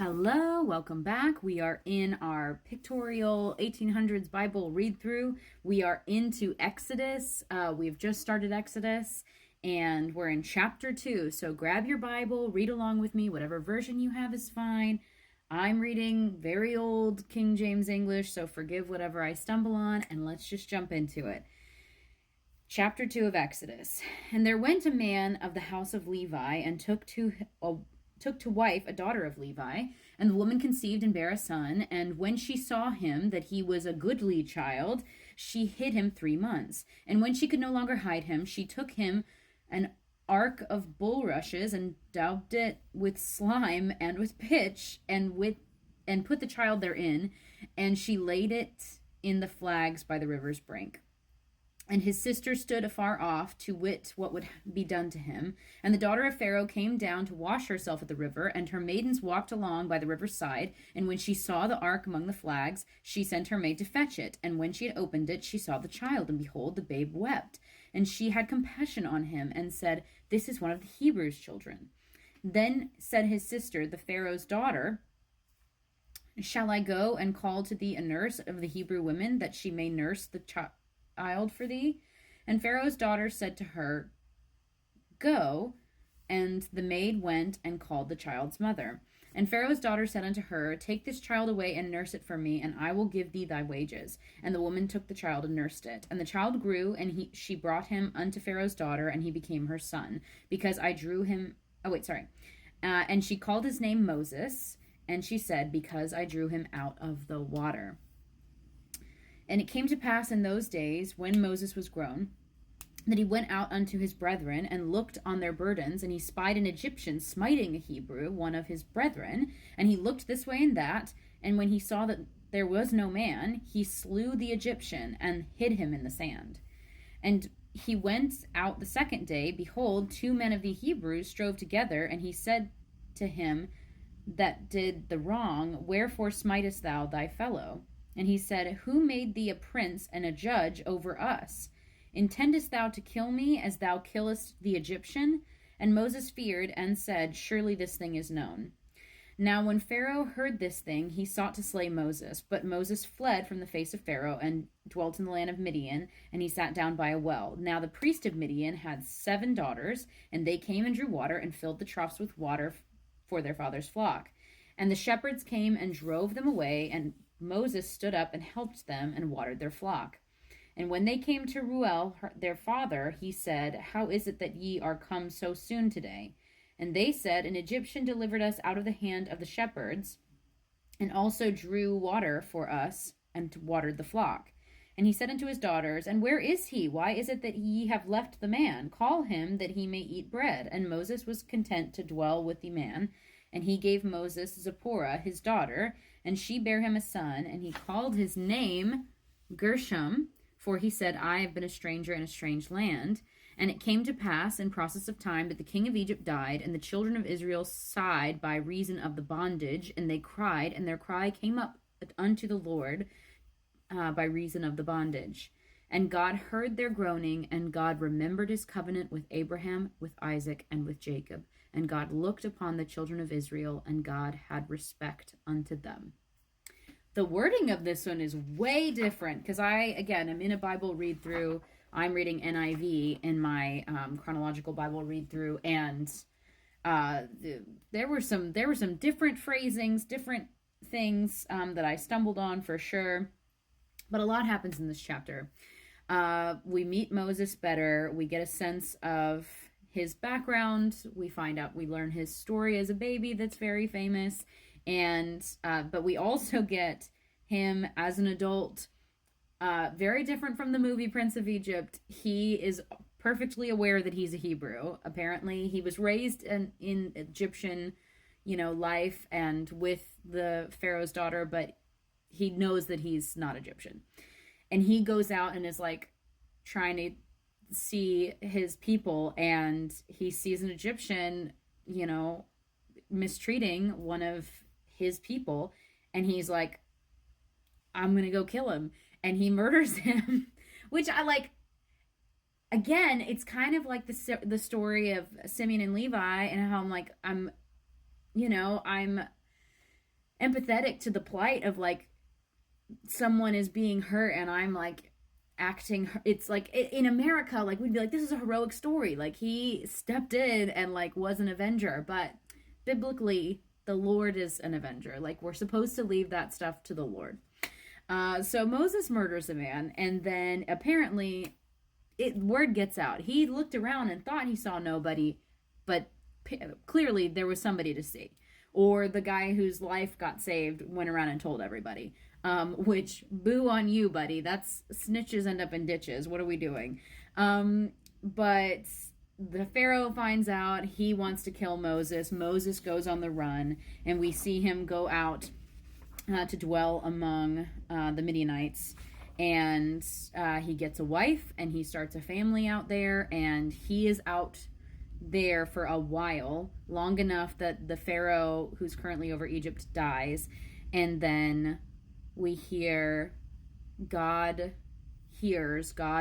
Hello, welcome back. We are in our pictorial 1800s Bible read through. We are into Exodus. We've just started Exodus and we're in chapter 2. So grab your Bible, read along with me. Whatever version you have is fine. I'm reading very old King James English, so forgive whatever I stumble on, and let's just jump into it. Chapter 2 of Exodus. And there went a man of the house of Levi and took to wife a daughter of Levi, and the woman conceived and bare a son. And when she saw him that he was a goodly child, she hid him 3 months. And when she could no longer hide him, she took him an ark of bulrushes and daubed it with slime and with pitch, and put the child therein, and she laid it in the flags by the river's brink. And his sister stood afar off to wit what would be done to him. And the daughter of Pharaoh came down to wash herself at the river, and her maidens walked along by the river's side. And when she saw the ark among the flags, she sent her maid to fetch it. And when she had opened it, she saw the child, and behold, the babe wept. And she had compassion on him, and said, "This is one of the Hebrews' children." Then said his sister, the Pharaoh's daughter, "Shall I go and call to thee a nurse of the Hebrew women, that she may nurse the child for thee?" And Pharaoh's daughter said to her, "Go." And the maid went and called the child's mother. And Pharaoh's daughter said unto her, "Take this child away and nurse it for me, and I will give thee thy wages." And the woman took the child and nursed it. And the child grew, and she brought him unto Pharaoh's daughter, and he became her son, because I drew him. And she called his name Moses, and she said, "Because I drew him out of the water." And it came to pass in those days, when Moses was grown, that he went out unto his brethren, and looked on their burdens, and he spied an Egyptian smiting a Hebrew, one of his brethren. And he looked this way and that, and when he saw that there was no man, he slew the Egyptian, and hid him in the sand. And he went out the second day, behold, 2 men of the Hebrews strove together, and he said to him that did the wrong, "Wherefore smitest thou thy fellow?" And he said, "Who made thee a prince and a judge over us? Intendest thou to kill me as thou killest the Egyptian?" And Moses feared and said, "Surely this thing is known." Now when Pharaoh heard this thing, he sought to slay Moses. But Moses fled from the face of Pharaoh, and dwelt in the land of Midian, and he sat down by a well. Now the priest of Midian had 7 daughters, and they came and drew water, and filled the troughs with water for their father's flock. And the shepherds came and drove them away, and Moses stood up and helped them and watered their flock. And when they came to Reuel, their father, he said, "How is it that ye are come so soon today?" And they said, "An Egyptian delivered us out of the hand of the shepherds, and also drew water for us, and watered the flock." And he said unto his daughters, "And where is he? Why is it that ye have left the man? Call him, that he may eat bread." And Moses was content to dwell with the man. And he gave Moses Zipporah, his daughter, and she bare him a son, and he called his name Gershom, for he said, "I have been a stranger in a strange land." And it came to pass in process of time that the king of Egypt died, and the children of Israel sighed by reason of the bondage, and they cried, and their cry came up unto the Lord by reason of the bondage. And God heard their groaning, and God remembered his covenant with Abraham, with Isaac, and with Jacob. And God looked upon the children of Israel, and God had respect unto them. The wording of this one is way different, because again, I'm in a Bible read through. I'm reading NIV in my chronological Bible read through, and there were some different phrasings, different things that I stumbled on for sure. But a lot happens in this chapter. We meet Moses better. We get a sense of his background. We learn his story as a baby that's very famous. And but we also get him as an adult, very different from the movie Prince of Egypt. He is perfectly aware that he's a Hebrew. Apparently, he was raised in Egyptian, life and with the Pharaoh's daughter, but he knows that he's not Egyptian. And he goes out and is like trying to see his people, and he sees an Egyptian, mistreating one of his people, and he's like, "I'm gonna go kill him," and he murders him, which I like. Again, it's kind of like the story of Simeon and Levi, and how I'm empathetic to the plight of like someone is being hurt and I'm like acting. It's like in America, like we'd be like, this is a heroic story, like he stepped in and like was an avenger. But biblically, the Lord is an avenger. Like we're supposed to leave that stuff to the Lord. So Moses murders a man, and then apparently word gets out. He looked around and thought he saw nobody, but clearly there was somebody to see. Or the guy whose life got saved went around and told everybody. Which, boo on you, buddy. That's snitches end up in ditches. What are we doing? But the Pharaoh finds out. He wants to kill Moses. Moses goes on the run, and we see him go out to dwell among the Midianites. And he gets a wife, and he starts a family out there, and he is out there for a while, long enough that the Pharaoh who's currently over Egypt dies. And then we hear God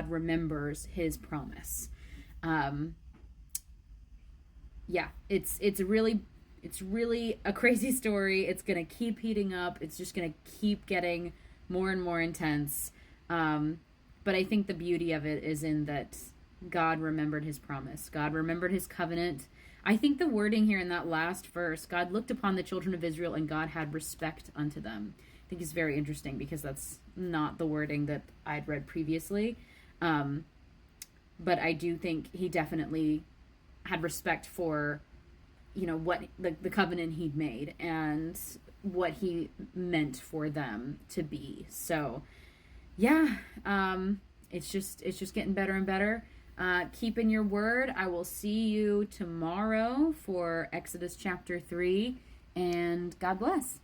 remembers his promise. It's really a crazy story. It's gonna keep heating up. It's just gonna keep getting more and more intense. But I think the beauty of it is in that God remembered his promise. God remembered his covenant. I think the wording here in that last verse, God looked upon the children of Israel and God had respect unto them, I think is very interesting because that's not the wording that I'd read previously. But I do think he definitely had respect for, what the covenant he'd made and what he meant for them to be. So yeah, it's just getting better and better. Keep in your word. I will see you tomorrow for Exodus chapter 3, and God bless.